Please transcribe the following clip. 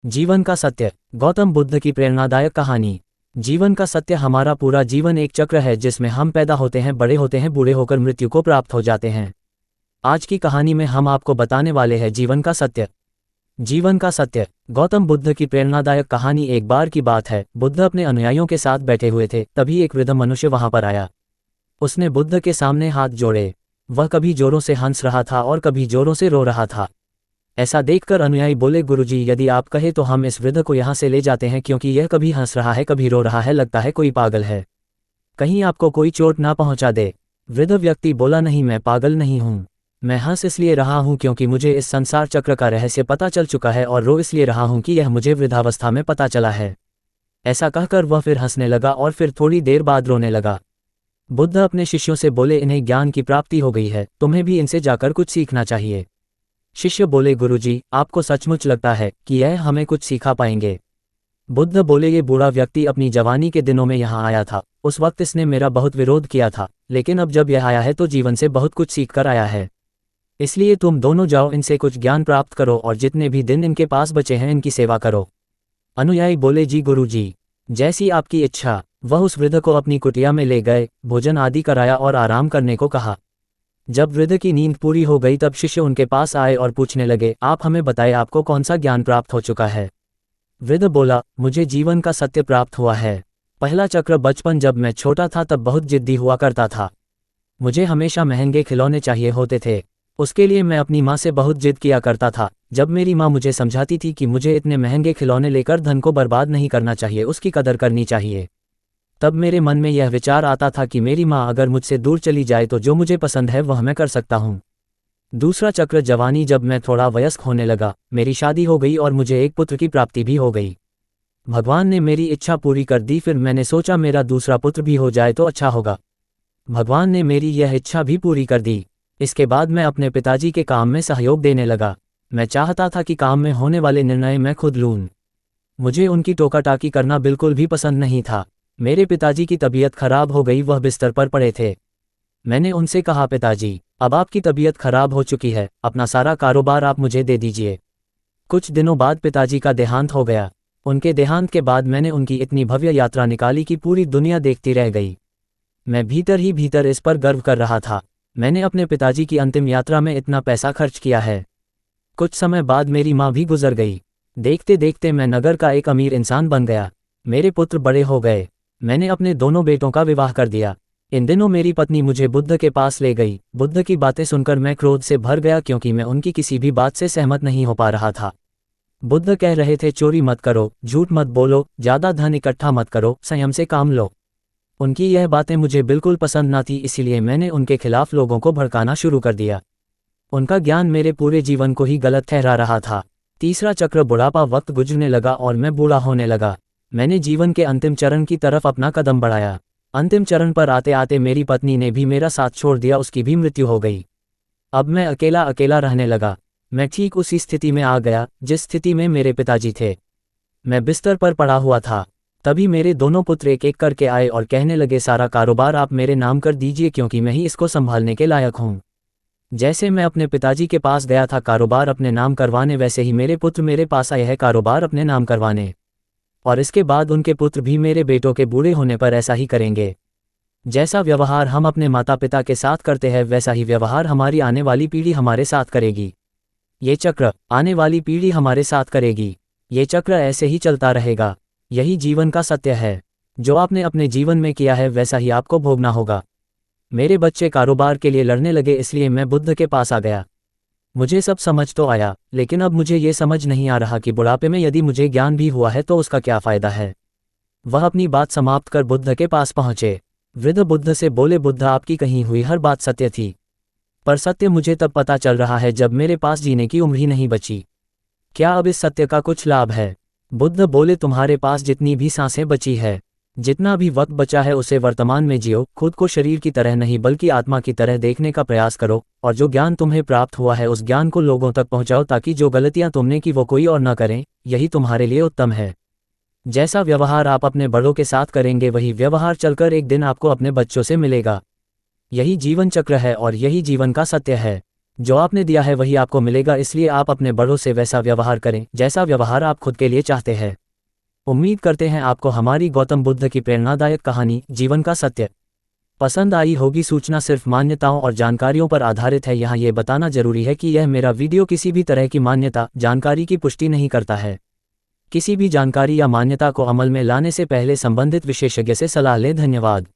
जीवन का सत्य। गौतम बुद्ध की प्रेरणादायक कहानी। जीवन का सत्य। हमारा पूरा जीवन एक चक्र है जिसमें हम पैदा होते हैं, बड़े होते हैं, बूढ़े होकर मृत्यु को प्राप्त हो जाते हैं। आज की कहानी में हम आपको बताने वाले हैं जीवन का सत्य। जीवन का सत्य। गौतम बुद्ध की प्रेरणादायक कहानी। एक बार की बात है, बुद्ध अपने अनुयायियों के साथ बैठे हुए थे, तभी एक वृद्ध मनुष्य वहां पर आया। उसने बुद्ध के सामने हाथ जोड़े। वह कभी जोरों से हंस रहा था और कभी जोरों से रो रहा था। ऐसा देखकर अनुयायी बोले, गुरुजी, यदि आप कहे तो हम इस वृद्ध को यहाँ से ले जाते हैं, क्योंकि यह कभी हंस रहा है, कभी रो रहा है, लगता है कोई पागल है, कहीं आपको कोई चोट ना पहुँचा दे। वृद्ध व्यक्ति बोला, नहीं, मैं पागल नहीं हूँ। मैं हंस इसलिए रहा हूँ क्योंकि मुझे इस संसार चक्र का रहस्य पता चल चुका है, और रो इसलिए रहा हूँ कि यह मुझे वृद्धावस्था में पता चला है। ऐसा कहकर वह फिर हंसने लगा और फिर थोड़ी देर बाद रोने लगा। बुद्ध अपने शिष्यों से बोले, इन्हें ज्ञान की प्राप्ति हो गई है, तुम्हें भी इनसे जाकर कुछ सीखना चाहिए। शिष्य बोले, गुरुजी, आपको सचमुच लगता है कि यह हमें कुछ सिखा पाएंगे? बुद्ध बोले, ये बूढ़ा व्यक्ति अपनी जवानी के दिनों में यहाँ आया था। उस वक्त इसने मेरा बहुत विरोध किया था, लेकिन अब जब यह आया है तो जीवन से बहुत कुछ सीख कर आया है। इसलिए तुम दोनों जाओ, इनसे कुछ ज्ञान प्राप्त करो और जितने भी दिन इनके पास बचे हैं इनकी सेवा करो। अनुयायी बोले, जी गुरुजी, जैसी आपकी इच्छा। वह उस वृद्ध को अपनी कुटिया में ले गए, भोजन आदि कराया और आराम करने को कहा। जब वृद्ध की नींद पूरी हो गई तब शिष्य उनके पास आए और पूछने लगे, आप हमें बताएं, आपको कौन सा ज्ञान प्राप्त हो चुका है? वृद्ध बोला, मुझे जीवन का सत्य प्राप्त हुआ है। पहला चक्र, बचपन, जब मैं छोटा था तब बहुत जिद्दी हुआ करता था। मुझे हमेशा महंगे खिलौने चाहिए होते थे। उसके लिए मैं अपनी माँ से बहुत जिद किया करता था। जब मेरी माँ मुझे समझाती थी कि मुझे इतने महंगे खिलौने लेकर धन को बर्बाद नहीं करना चाहिए, उसकी कदर करनी चाहिए, तब मेरे मन में यह विचार आता था कि मेरी माँ अगर मुझसे दूर चली जाए तो जो मुझे पसंद है वह मैं कर सकता हूँ। दूसरा चक्र, जवानी, जब मैं थोड़ा वयस्क होने लगा, मेरी शादी हो गई और मुझे एक पुत्र की प्राप्ति भी हो गई। भगवान ने मेरी इच्छा पूरी कर दी। फिर मैंने सोचा मेरा दूसरा पुत्र भी हो जाए तो अच्छा होगा। भगवान ने मेरी यह इच्छा भी पूरी कर दी। इसके बाद मैं अपने पिताजी के काम में सहयोग देने लगा। मैं चाहता था कि काम में होने वाले निर्णय मैं खुद लूँ। मुझे उनकी टोका-टाकी करना बिल्कुल भी पसंद नहीं था। मेरे पिताजी की तबीयत खराब हो गई, वह बिस्तर पर पड़े थे। मैंने उनसे कहा, पिताजी, अब आपकी तबीयत खराब हो चुकी है, अपना सारा कारोबार आप मुझे दे दीजिए। कुछ दिनों बाद पिताजी का देहांत हो गया। उनके देहांत के बाद मैंने उनकी इतनी भव्य यात्रा निकाली कि पूरी दुनिया देखती रह गई। मैं भीतर ही भीतर इस पर गर्व कर रहा था। मैंने अपने पिताजी की अंतिम यात्रा में इतना पैसा खर्च किया है। कुछ समय बाद मेरी माँ भी गुजर गई। देखते देखते मैं नगर का एक अमीर इंसान बन गया। मेरे पुत्र बड़े हो गए। मैंने अपने दोनों बेटों का विवाह कर दिया। इन दिनों मेरी पत्नी मुझे बुद्ध के पास ले गई। बुद्ध की बातें सुनकर मैं क्रोध से भर गया, क्योंकि मैं उनकी किसी भी बात से सहमत नहीं हो पा रहा था। बुद्ध कह रहे थे, चोरी मत करो, झूठ मत बोलो, ज़्यादा धन इकट्ठा मत करो, संयम से काम लो। उनकी यह बातें मुझे बिल्कुल पसंद ना थी, इसीलिए मैंने उनके खिलाफ लोगों को भड़काना शुरू कर दिया। उनका ज्ञान मेरे पूरे जीवन को ही गलत ठहरा रहा था। तीसरा चक्र, बुढ़ापा, वक्त गुजरने लगा और मैं बूढ़ा होने लगा। मैंने जीवन के अंतिम चरण की तरफ अपना कदम बढ़ाया। अंतिम चरण पर आते आते मेरी पत्नी ने भी मेरा साथ छोड़ दिया, उसकी भी मृत्यु हो गई। अब मैं अकेला अकेला रहने लगा। मैं ठीक उसी स्थिति में आ गया जिस स्थिति में मेरे पिताजी थे। मैं बिस्तर पर पड़ा हुआ था। तभी मेरे दोनों पुत्र एक एक करके आए और कहने लगे, सारा कारोबार आप मेरे नाम कर दीजिए, क्योंकि मैं ही इसको संभालने के लायक हूँ। जैसे मैं अपने पिताजी के पास गया था कारोबार अपने नाम करवाने, वैसे ही मेरे पुत्र मेरे पास आए हैं कारोबार अपने नाम करवाने। और इसके बाद उनके पुत्र भी मेरे बेटों के बूढ़े होने पर ऐसा ही करेंगे। जैसा व्यवहार हम अपने माता पिता के साथ करते हैं, वैसा ही व्यवहार हमारी आने वाली पीढ़ी हमारे साथ करेगी। ये चक्र आने वाली पीढ़ी हमारे साथ करेगी। ये चक्र ऐसे ही चलता रहेगा। यही जीवन का सत्य है। जो आपने अपने जीवन में किया है वैसा ही आपको भोगना होगा। मेरे बच्चे कारोबार के लिए लड़ने लगे, इसलिए मैं बुद्ध के पास आ गया। मुझे सब समझ तो आया, लेकिन अब मुझे ये समझ नहीं आ रहा कि बुढ़ापे में यदि मुझे ज्ञान भी हुआ है तो उसका क्या फ़ायदा है। वह अपनी बात समाप्त कर बुद्ध के पास पहुँचे। वृद्ध बुद्ध से बोले, बुद्ध, आपकी कही हुई हर बात सत्य थी, पर सत्य मुझे तब पता चल रहा है जब मेरे पास जीने की उम्र ही नहीं बची। क्या अब इस सत्य का कुछ लाभ है? बुद्ध बोले, तुम्हारे पास जितनी भी सांसें बची है, जितना भी वक्त बचा है, उसे वर्तमान में जियो। खुद को शरीर की तरह नहीं बल्कि आत्मा की तरह देखने का प्रयास करो, और जो ज्ञान तुम्हें प्राप्त हुआ है उस ज्ञान को लोगों तक पहुंचाओ, ताकि जो गलतियां तुमने की वो कोई और न करें। यही तुम्हारे लिए उत्तम है। जैसा व्यवहार आप अपने बड़ों के साथ करेंगे, वही व्यवहार चलकर एक दिन आपको अपने बच्चों से मिलेगा। यही जीवन चक्र है और यही जीवन का सत्य है। जो आपने दिया है वही आपको मिलेगा, इसलिए आप अपने बड़ों से वैसा व्यवहार करें जैसा व्यवहार आप खुद के लिए चाहते हैं। उम्मीद करते हैं आपको हमारी गौतम बुद्ध की प्रेरणादायक कहानी जीवन का सत्य पसंद आई होगी। सूचना सिर्फ मान्यताओं और जानकारियों पर आधारित है। यहाँ ये बताना जरूरी है कि यह मेरा वीडियो किसी भी तरह की मान्यता जानकारी की पुष्टि नहीं करता है। किसी भी जानकारी या मान्यता को अमल में लाने से पहले संबंधित विशेषज्ञ से सलाह लें। धन्यवाद।